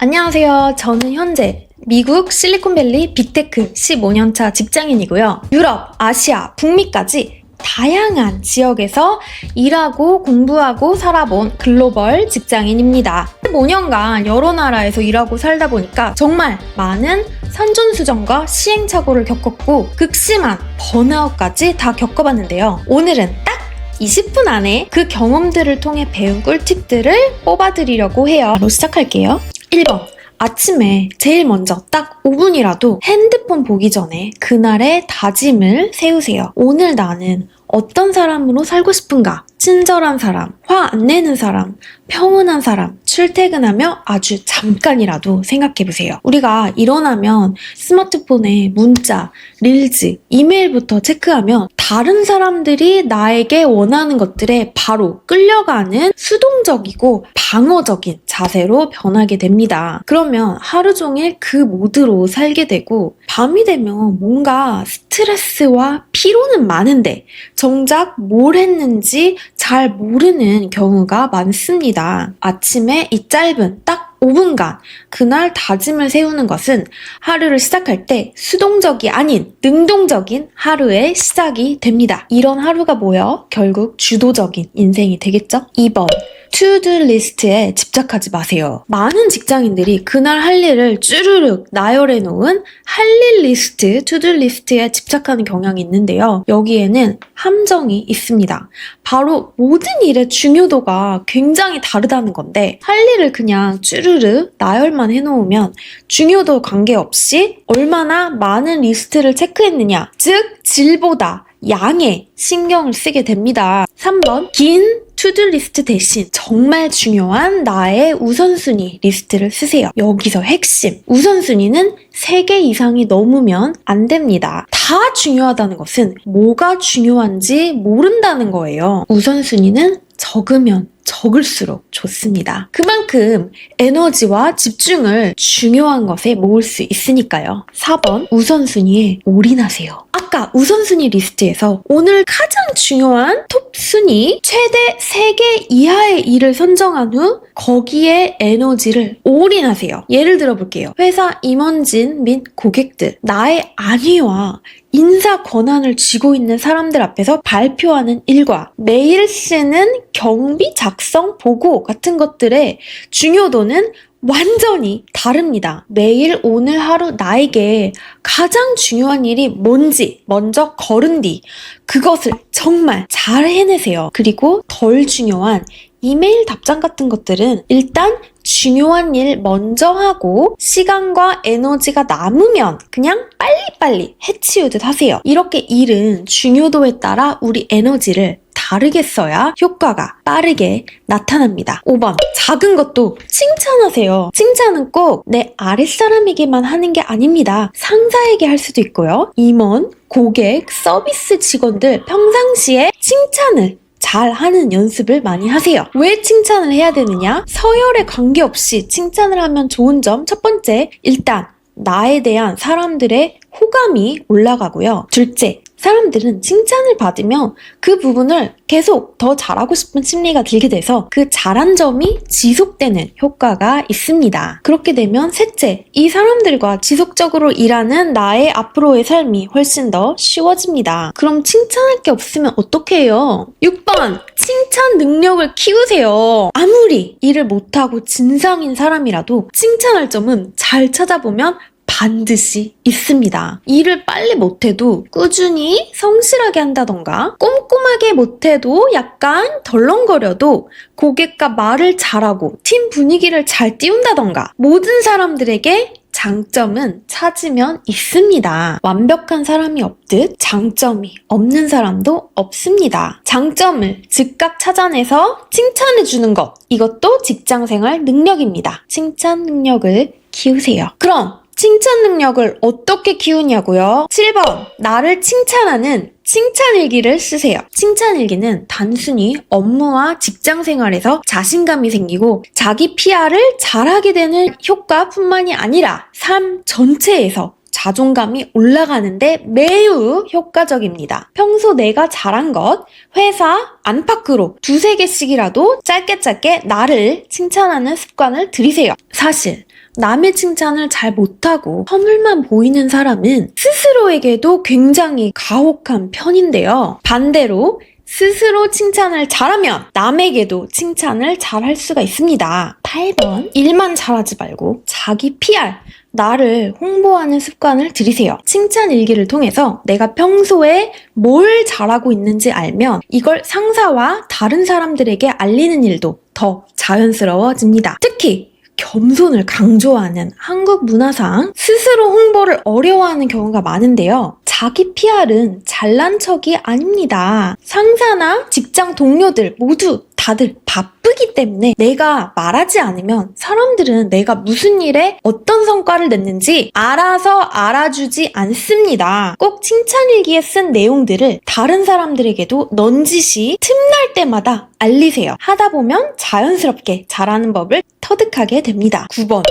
안녕하세요. 저는 현재 미국 실리콘밸리 빅테크 15년차 직장인이고요. 유럽, 아시아, 북미까지 다양한 지역에서 일하고 공부하고 살아본 글로벌 직장인입니다. 15년간 여러 나라에서 일하고 살다 보니까 정말 많은 산전수전과 시행착오를 겪었고 극심한 번아웃까지 다 겪어봤는데요. 오늘은 딱 20분 안에 그 경험들을 통해 배운 꿀팁들을 뽑아드리려고 해요. 바로 시작할게요. 1번. 아침에 제일 먼저 딱 5분이라도 핸드폰 보기 전에 그날의 다짐을 세우세요. 오늘 나는 어떤 사람으로 살고 싶은가? 친절한 사람, 화 안 내는 사람, 평온한 사람, 출퇴근하며 아주 잠깐이라도 생각해보세요. 우리가 일어나면 스마트폰에 문자, 릴즈, 이메일부터 체크하면 다른 사람들이 나에게 원하는 것들에 바로 끌려가는 수동적이고 방어적인 자세로 변하게 됩니다. 그러면 하루 종일 그 모드로 살게 되고 밤이 되면 뭔가 스트레스와 피로는 많은데 정작 뭘 했는지 잘 모르는 경우가 많습니다. 아침에 이 짧은 딱 5분간 그날 다짐을 세우는 것은 하루를 시작할 때 수동적이 아닌 능동적인 하루의 시작이 됩니다. 이런 하루가 모여 결국 주도적인 인생이 되겠죠? 2번. 투두 리스트에 집착하지 마세요. 많은 직장인들이 그날 할 일을 쭈르륵 나열해 놓은 할 일 리스트, 투두 리스트에 집착하는 경향이 있는데요. 여기에는 함정이 있습니다. 바로 모든 일의 중요도가 굉장히 다르다는 건데 할 일을 그냥 쭈르륵 나열만 해놓으면 중요도 관계없이 얼마나 많은 리스트를 체크했느냐, 즉 질보다 양에 신경을 쓰게 됩니다. 3번. 긴 투두리스트 대신 정말 중요한 나의 우선순위 리스트를 쓰세요. 여기서 핵심. 우선순위는 3개 이상이 넘으면 안 됩니다. 다 중요하다는 것은 뭐가 중요한지 모른다는 거예요. 우선순위는 적으면 적을수록 좋습니다. 그만큼 에너지와 집중을 중요한 것에 모을 수 있으니까요. 4번. 우선순위에 올인하세요. 아까 우선순위 리스트에서 오늘 가장 중요한 톱 순위 최대 3개 이하의 일을 선정한 후 거기에 에너지를 올인하세요. 예를 들어 볼게요. 회사 임원진 및 고객들, 나의 안위와 인사 권한을 쥐고 있는 사람들 앞에서 발표하는 일과 매일 쓰는 경비 작성 보고 같은 것들의 중요도는 완전히 다릅니다. 매일 오늘 하루 나에게 가장 중요한 일이 뭔지 먼저 거른 뒤 그것을 정말 잘 해내세요. 그리고 덜 중요한 이메일 답장 같은 것들은 일단 중요한 일 먼저 하고 시간과 에너지가 남으면 그냥 빨리빨리 해치우듯 하세요. 이렇게 일은 중요도에 따라 우리 에너지를 다르게 써야 효과가 빠르게 나타납니다. 5번. 작은 것도 칭찬하세요. 칭찬은 꼭 내 아랫사람에게만 하는 게 아닙니다. 상사에게 할 수도 있고요. 임원, 고객, 서비스 직원들 평상시에 칭찬을 잘 하는 연습을 많이 하세요. 왜 칭찬을 해야 되느냐? 서열에 관계없이 칭찬을 하면 좋은 점 첫 번째, 일단 나에 대한 사람들의 호감이 올라가고요. 둘째, 사람들은 칭찬을 받으면 그 부분을 계속 더 잘하고 싶은 심리가 들게 돼서 그 잘한 점이 지속되는 효과가 있습니다. 그렇게 되면 셋째, 이 사람들과 지속적으로 일하는 나의 앞으로의 삶이 훨씬 더 쉬워집니다. 그럼 칭찬할 게 없으면 어떻게 해요? 6번, 칭찬 능력을 키우세요. 아무리 일을 못하고 진상인 사람이라도 칭찬할 점은 잘 찾아보면 반드시 있습니다. 일을 빨리 못해도 꾸준히 성실하게 한다던가 꼼꼼하게 못해도 약간 덜렁거려도 고객과 말을 잘하고 팀 분위기를 잘 띄운다던가 모든 사람들에게 장점은 찾으면 있습니다. 완벽한 사람이 없듯 장점이 없는 사람도 없습니다. 장점을 즉각 찾아내서 칭찬해주는 것, 이것도 직장생활 능력입니다. 칭찬 능력을 키우세요. 그럼 칭찬 능력을 어떻게 키우냐고요? 7번. 나를 칭찬하는 칭찬일기를 쓰세요. 칭찬일기는 단순히 업무와 직장 생활에서 자신감이 생기고 자기 PR을 잘하게 되는 효과뿐만이 아니라 삶 전체에서 자존감이 올라가는데 매우 효과적입니다. 평소 내가 잘한 것, 회사 안팎으로 2-3개씩이라도 짧게 나를 칭찬하는 습관을 들이세요. 사실 남의 칭찬을 잘 못하고 허물만 보이는 사람은 스스로에게도 굉장히 가혹한 편인데요. 반대로 스스로 칭찬을 잘하면 남에게도 칭찬을 잘할 수가 있습니다. 8번, 일만 잘하지 말고 자기 PR, 나를 홍보하는 습관을 들이세요. 칭찬 일기를 통해서 내가 평소에 뭘 잘하고 있는지 알면 이걸 상사와 다른 사람들에게 알리는 일도 더 자연스러워집니다. 특히 겸손을 강조하는 한국 문화상 스스로 홍보를 어려워하는 경우가 많은데요. 자기 PR은 잘난 척이 아닙니다. 상사나 직장 동료들 모두 다들 바쁘기 때문에 내가 말하지 않으면 사람들은 내가 무슨 일에 어떤 성과를 냈는지 알아서 알아주지 않습니다. 꼭 칭찬일기에 쓴 내용들을 다른 사람들에게도 넌지시 틈날 때마다 알리세요. 하다 보면 자연스럽게 잘하는 법을 터득하게 됩니다. 9번,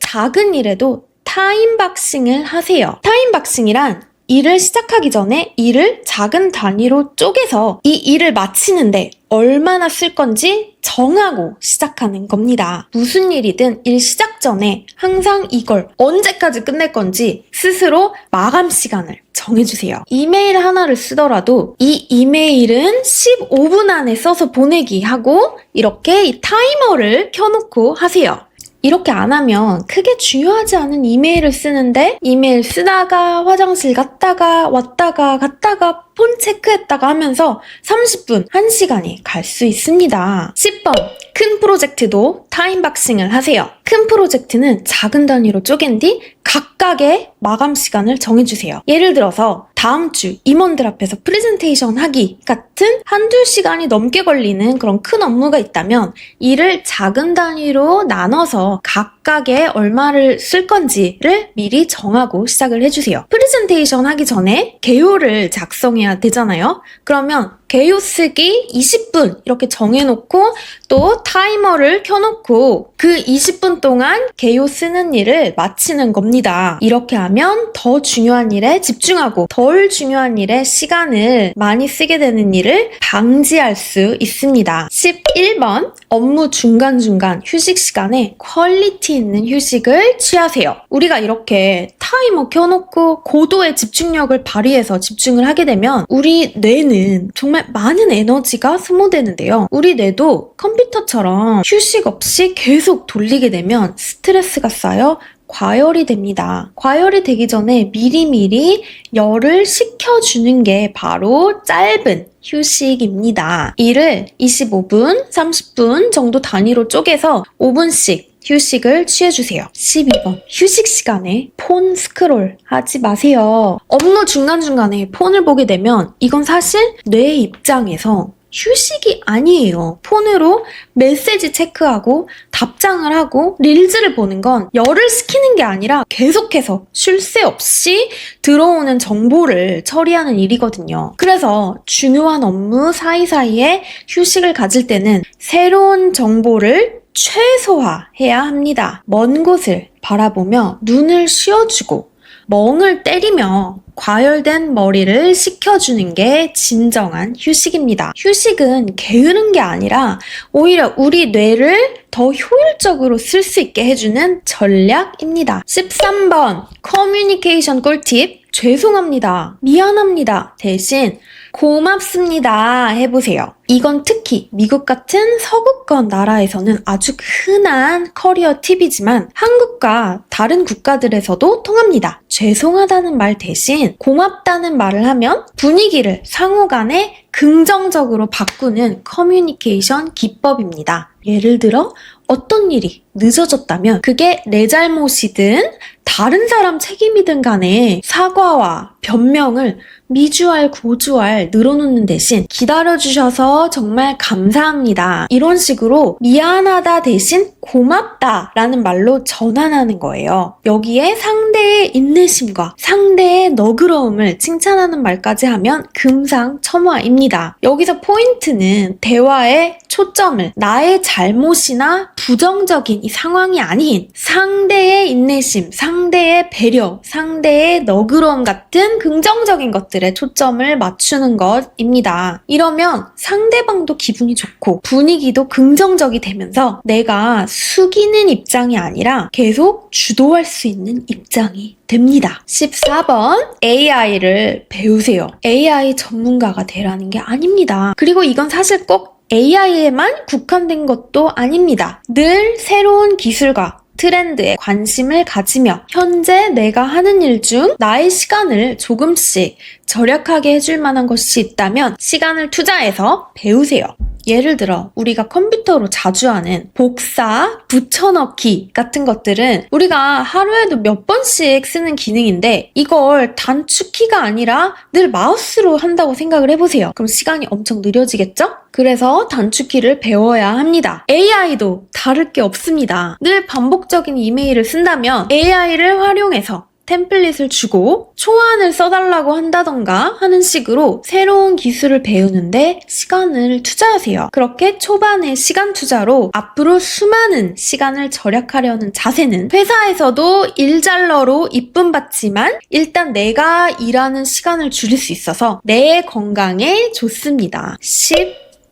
작은 일에도 타임박싱을 하세요. 타임박싱이란 일을 시작하기 전에 일을 작은 단위로 쪼개서 이 일을 마치는데 얼마나 쓸 건지 정하고 시작하는 겁니다. 무슨 일이든 일 시작 전에 항상 이걸 언제까지 끝낼 건지 스스로 마감 시간을 정해주세요. 이메일 하나를 쓰더라도 이 이메일은 15분 안에 써서 보내기 하고 이렇게 이 타이머를 켜놓고 하세요. 이렇게 안 하면 크게 중요하지 않은 이메일을 쓰는데 이메일 쓰다가 화장실 갔다가 왔다가 갔다가 폰 체크했다가 하면서 30분, 1시간이 갈 수 있습니다. 10번, 큰 프로젝트도 타임박싱을 하세요. 큰 프로젝트는 작은 단위로 쪼갠 뒤 각각의 마감 시간을 정해주세요. 예를 들어서 다음 주 임원들 앞에서 프레젠테이션 하기 같은 한두 시간이 넘게 걸리는 그런 큰 업무가 있다면 이를 작은 단위로 나눠서 각각의 얼마를 쓸 건지를 미리 정하고 시작을 해주세요. 프레젠테이션 하기 전에 개요를 작성해야 되잖아요. 그러면 개요 쓰기 20분 이렇게 정해놓고 또 타이머를 켜놓고 그 20분 동안 개요 쓰는 일을 마치는 겁니다. 이렇게 하면 더 중요한 일에 집중하고 덜 중요한 일에 시간을 많이 쓰게 되는 일을 방지할 수 있습니다. 11번, 업무 중간중간 휴식 시간에 퀄리티 있는 휴식을 취하세요. 우리가 이렇게 타이머 켜놓고 고도의 집중력을 발휘해서 집중을 하게 되면 우리 뇌는 정말 많은 에너지가 소모되는데요. 우리 뇌도 컴퓨터처럼 휴식 없이 계속 돌리게 되면 스트레스가 쌓여 과열이 됩니다. 과열이 되기 전에 미리미리 열을 식혀주는 게 바로 짧은 휴식입니다. 이를 25분, 30분 정도 단위로 쪼개서 5분씩 휴식을 취해주세요. 12번, 휴식 시간에 폰 스크롤 하지 마세요. 업무 중간중간에 폰을 보게 되면 이건 사실 뇌 입장에서 휴식이 아니에요. 폰으로 메시지 체크하고 답장을 하고 릴즈를 보는 건 열을 식히는 게 아니라 계속해서 쉴 새 없이 들어오는 정보를 처리하는 일이거든요. 그래서 중요한 업무 사이사이에 휴식을 가질 때는 새로운 정보를 최소화해야 합니다. 먼 곳을 바라보며 눈을 쉬어주고 멍을 때리며 과열된 머리를 식혀주는 게 진정한 휴식입니다. 휴식은 게으른 게 아니라 오히려 우리 뇌를 더 효율적으로 쓸 수 있게 해주는 전략입니다. 13번, 커뮤니케이션 꿀팁. 죄송합니다, 미안합니다 대신 고맙습니다 해보세요. 이건 특히 미국 같은 서구권 나라에서는 아주 흔한 커리어 팁이지만 한국과 다른 국가들에서도 통합니다. 죄송하다는 말 대신 고맙다는 말을 하면 분위기를 상호간에 긍정적으로 바꾸는 커뮤니케이션 기법입니다. 예를 들어 어떤 일이 늦어졌다면 그게 내 잘못이든 다른 사람 책임이든 간에 사과와 변명을 미주알 고주알 늘어놓는 대신 기다려주셔서 정말 감사합니다. 이런 식으로 미안하다 대신 고맙다 라는 말로 전환하는 거예요. 여기에 상대의 인내심과 상대의 너그러움을 칭찬하는 말까지 하면 금상첨화입니다. 여기서 포인트는 대화의 초점을 나의 잘못이나 부정적인 이 상황이 아닌 상대의 인내심, 상대의 배려, 상대의 너그러움 같은 긍정적인 것들에 초점을 맞추는 것입니다. 이러면 상대방도 기분이 좋고 분위기도 긍정적이 되면서 내가 숙이는 입장이 아니라 계속 주도할 수 있는 입장이 됩니다. 14번, AI를 배우세요. AI 전문가가 되라는 게 아닙니다. 그리고 이건 사실 꼭 AI에만 국한된 것도 아닙니다. 늘 새로운 기술과 트렌드에 관심을 가지며 현재 내가 하는 일 중 나의 시간을 조금씩 절약하게 해줄 만한 것이 있다면 시간을 투자해서 배우세요. 예를 들어 우리가 컴퓨터로 자주 하는 복사, 붙여넣기 같은 것들은 우리가 하루에도 몇 번씩 쓰는 기능인데 이걸 단축키가 아니라 늘 마우스로 한다고 생각을 해보세요. 그럼 시간이 엄청 느려지겠죠? 그래서 단축키를 배워야 합니다. AI도 다를 게 없습니다. 늘 반복적인 이메일을 쓴다면 AI를 활용해서 템플릿을 주고 초안을 써달라고 한다던가 하는 식으로 새로운 기술을 배우는데 시간을 투자하세요. 그렇게 초반에 시간 투자로 앞으로 수많은 시간을 절약하려는 자세는 회사에서도 일잘러로 이쁨 받지만 일단 내가 일하는 시간을 줄일 수 있어서 내 건강에 좋습니다.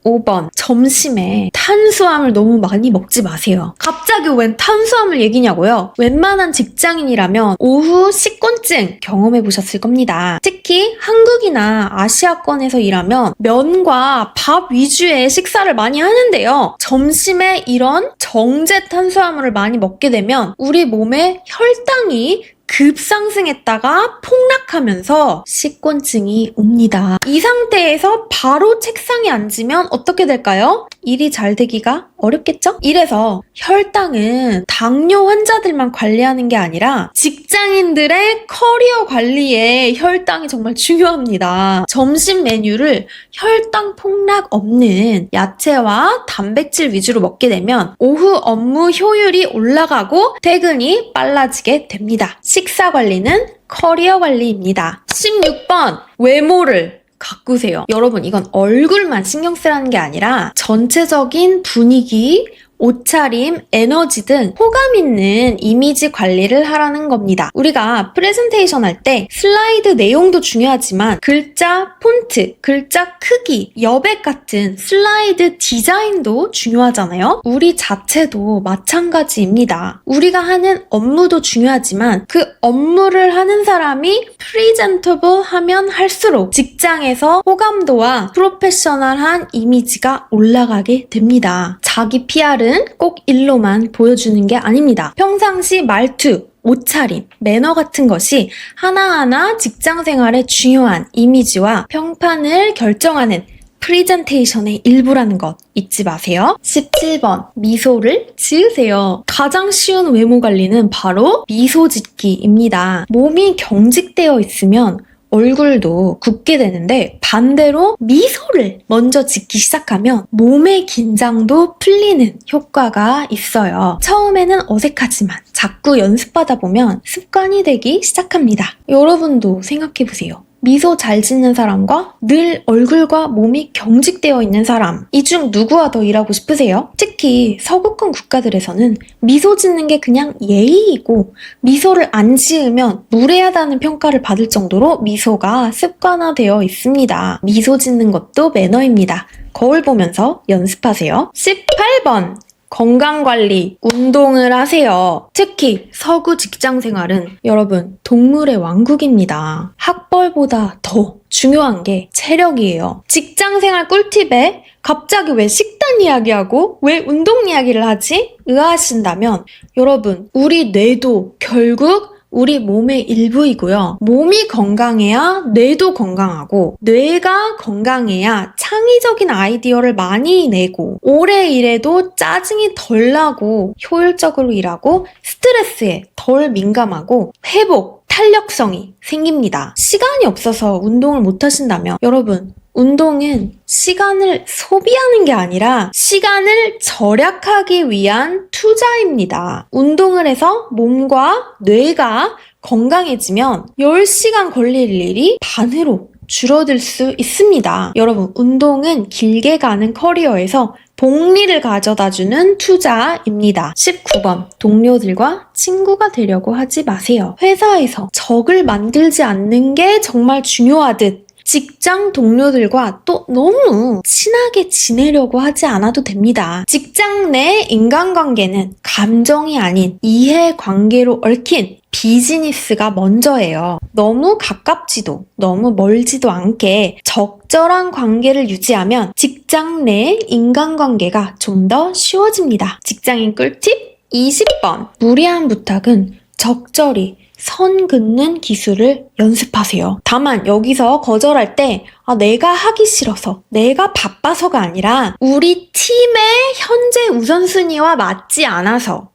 5번, 점심에 탄수화물 너무 많이 먹지 마세요. 갑자기 웬 탄수화물 얘기냐고요? 웬만한 직장인이라면 오후 식곤증 경험해 보셨을 겁니다. 특히 한국이나 아시아권에서 일하면 면과 밥 위주의 식사를 많이 하는데요. 점심에 이런 정제 탄수화물을 많이 먹게 되면 우리 몸의 혈당이 급상승했다가 폭락하면서 식곤증이 옵니다. 이 상태에서 바로 책상에 앉으면 어떻게 될까요? 일이 잘 되기가 어렵겠죠? 이래서 혈당은 당뇨 환자들만 관리하는 게 아니라 직장인들의 커리어 관리에 혈당이 정말 중요합니다. 점심 메뉴를 혈당 폭락 없는 야채와 단백질 위주로 먹게 되면 오후 업무 효율이 올라가고 퇴근이 빨라지게 됩니다. 식사 관리는 커리어 관리입니다. 16번, 외모를 가꾸세요. 여러분, 이건 얼굴만 신경 쓰라는 게 아니라 전체적인 분위기, 옷차림, 에너지 등 호감 있는 이미지 관리를 하라는 겁니다. 우리가 프레젠테이션 할 때 슬라이드 내용도 중요하지만 글자 폰트, 글자 크기, 여백 같은 슬라이드 디자인도 중요하잖아요. 우리 자체도 마찬가지입니다. 우리가 하는 업무도 중요하지만 그 업무를 하는 사람이 프리젠터블 하면 할수록 직장에서 호감도와 프로페셔널한 이미지가 올라가게 됩니다. 자기 PR은 꼭 일로만 보여주는 게 아닙니다. 평상시 말투, 옷차림, 매너 같은 것이 하나하나 직장 생활의 중요한 이미지와 평판을 결정하는 프리젠테이션의 일부라는 것 잊지 마세요. 17번, 미소를 지으세요. 가장 쉬운 외모 관리는 바로 미소 짓기입니다. 몸이 경직되어 있으면 얼굴도 굽게 되는데 반대로 미소를 먼저 짓기 시작하면 몸의 긴장도 풀리는 효과가 있어요. 처음에는 어색하지만 자꾸 연습하다 보면 습관이 되기 시작합니다. 여러분도 생각해보세요. 미소 잘 짓는 사람과 늘 얼굴과 몸이 경직되어 있는 사람, 이 중 누구와 더 일하고 싶으세요? 특히 서구권 국가들에서는 미소 짓는 게 그냥 예의이고 미소를 안 지으면 무례하다는 평가를 받을 정도로 미소가 습관화되어 있습니다. 미소 짓는 것도 매너입니다. 거울 보면서 연습하세요. 18번, 건강관리, 운동을 하세요. 특히 서구 직장 생활은 여러분 동물의 왕국입니다. 학벌보다 더 중요한 게 체력이에요. 직장 생활 꿀팁에 갑자기 왜 식단 이야기하고 왜 운동 이야기를 하지? 의아하신다면 여러분, 우리 뇌도 결국 우리 몸의 일부이고요. 몸이 건강해야 뇌도 건강하고 뇌가 건강해야 창의적인 아이디어를 많이 내고 오래 일해도 짜증이 덜 나고 효율적으로 일하고 스트레스에 덜 민감하고 회복, 탄력성이 생깁니다. 시간이 없어서 운동을 못 하신다면 여러분, 운동은 시간을 소비하는 게 아니라 시간을 절약하기 위한 투자입니다. 운동을 해서 몸과 뇌가 건강해지면 10시간 걸릴 일이 반으로 줄어들 수 있습니다. 여러분, 운동은 길게 가는 커리어에서 복리를 가져다주는 투자입니다. 19번, 동료들과 친구가 되려고 하지 마세요. 회사에서 적을 만들지 않는 게 정말 중요하듯 직장 동료들과 또 너무 친하게 지내려고 하지 않아도 됩니다. 직장 내 인간관계는 감정이 아닌 이해관계로 얽힌 비즈니스가 먼저예요. 너무 가깝지도 너무 멀지도 않게 적절한 관계를 유지하면 직장 내 인간관계가 좀 더 쉬워집니다. 직장인 꿀팁 20번. 무리한 부탁은 적절히 선 긋는 기술을 연습하세요. 다만 여기서 거절할 때 내가 하기 싫어서, 내가 바빠서가 아니라 우리 팀의 현재 우선순위와 맞지 않아서,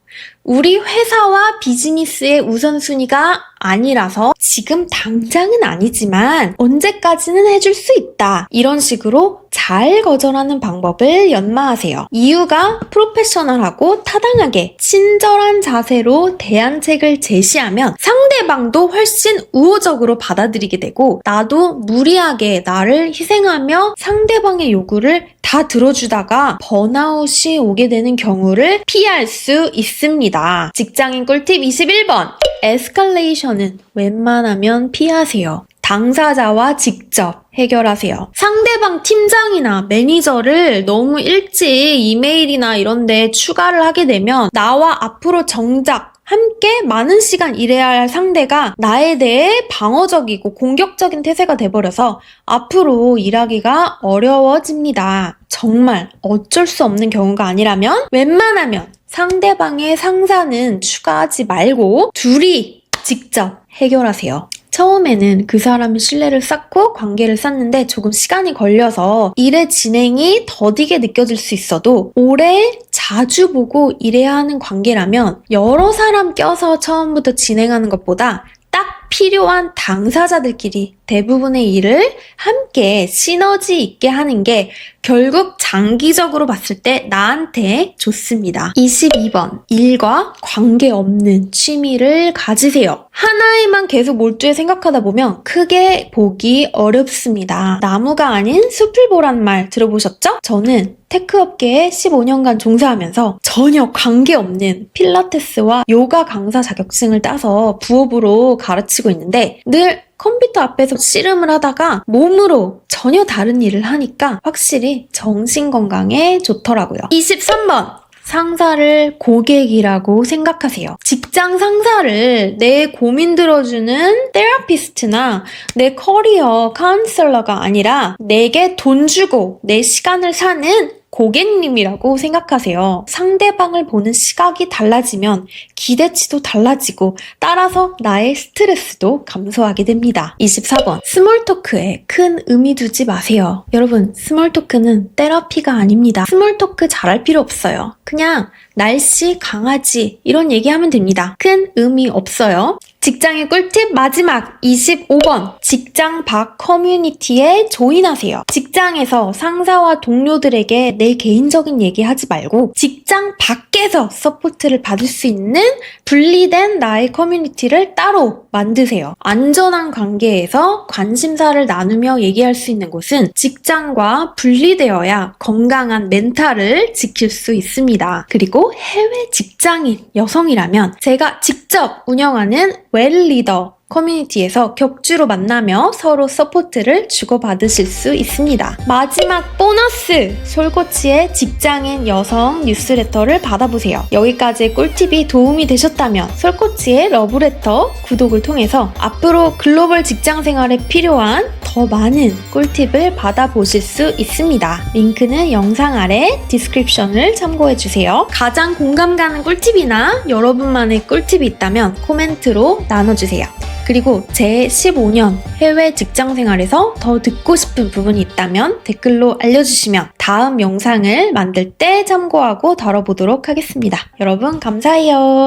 우리 회사와 비즈니스의 우선순위가 아니라서 지금 당장은 아니지만 언제까지는 해줄 수 있다. 이런 식으로 잘 거절하는 방법을 연마하세요. 이유가 프로페셔널하고 타당하게 친절한 자세로 대안책을 제시하면 상대방도 훨씬 우호적으로 받아들이게 되고 나도 무리하게 나를 희생하며 상대방의 요구를 다 들어주다가 번아웃이 오게 되는 경우를 피할 수 있습니다. 직장인 꿀팁 21번. 에스컬레이션은 웬만하면 피하세요. 당사자와 직접 해결하세요. 상대방 팀장이나 매니저를 너무 일찍 이메일이나 이런 데 추가를 하게 되면 나와 앞으로 정작 함께 많은 시간 일해야 할 상대가 나에 대해 방어적이고 공격적인 태세가 돼버려서 앞으로 일하기가 어려워집니다. 정말 어쩔 수 없는 경우가 아니라면 웬만하면 상대방의 상사는 추가하지 말고 둘이 직접 해결하세요. 처음에는 그 사람의 신뢰를 쌓고 관계를 쌓는데 조금 시간이 걸려서 일의 진행이 더디게 느껴질 수 있어도 오래 자주 보고 일해야 하는 관계라면 여러 사람 껴서 처음부터 진행하는 것보다 딱 필요한 당사자들끼리 대부분의 일을 함께 시너지 있게 하는 게 결국 장기적으로 봤을 때 나한테 좋습니다. 22번. 일과 관계없는 취미를 가지세요. 하나에만 계속 몰두해 생각하다 보면 크게 보기 어렵습니다. 나무가 아닌 숲을 보란 말 들어보셨죠? 저는 테크 업계에 15년간 종사하면서 전혀 관계없는 필라테스와 요가 강사 자격증을 따서 부업으로 가르치고 있는데 늘 컴퓨터 앞에서 씨름을 하다가 몸으로 전혀 다른 일을 하니까 확실히 정신 건강에 좋더라고요. 23번. 상사를 고객이라고 생각하세요. 직장 상사를 내 고민 들어주는 테라피스트나 내 커리어 카운셀러가 아니라 내게 돈 주고 내 시간을 사는 고객님이라고 생각하세요. 상대방을 보는 시각이 달라지면 기대치도 달라지고 따라서 나의 스트레스도 감소하게 됩니다. 24번. 스몰 토크에 큰 의미 두지 마세요. 여러분, 스몰 토크는 테라피가 아닙니다. 스몰 토크 잘할 필요 없어요. 그냥 날씨, 강아지 이런 얘기하면 됩니다. 큰 의미 없어요. 직장의 꿀팁 마지막 25번. 직장 밖 커뮤니티에 조인하세요. 직장에서 상사와 동료들에게 내 개인적인 얘기 하지 말고 직장 밖에서 서포트를 받을 수 있는 분리된 나의 커뮤니티를 따로 만드세요. 안전한 관계에서 관심사를 나누며 얘기할 수 있는 곳은 직장과 분리되어야 건강한 멘탈을 지킬 수 있습니다. 그리고 해외 직장인 여성이라면 제가 직접 운영하는 웰리더 커뮤니티에서 격주로 만나며 서로 서포트를 주고받으실 수 있습니다. 마지막 보너스! 솔코치의 직장인 여성 뉴스레터를 받아보세요. 여기까지의 꿀팁이 도움이 되셨다면 솔코치의 러브레터 구독을 통해서 앞으로 글로벌 직장 생활에 필요한 더 많은 꿀팁을 받아보실 수 있습니다. 링크는 영상 아래 디스크립션을 참고해주세요. 가장 공감 가는 꿀팁이나 여러분만의 꿀팁이 있다면 코멘트로 나눠주세요. 그리고 제 15년 해외 직장 생활에서 더 듣고 싶은 부분이 있다면 댓글로 알려주시면 다음 영상을 만들 때 참고하고 다뤄보도록 하겠습니다. 여러분 감사해요.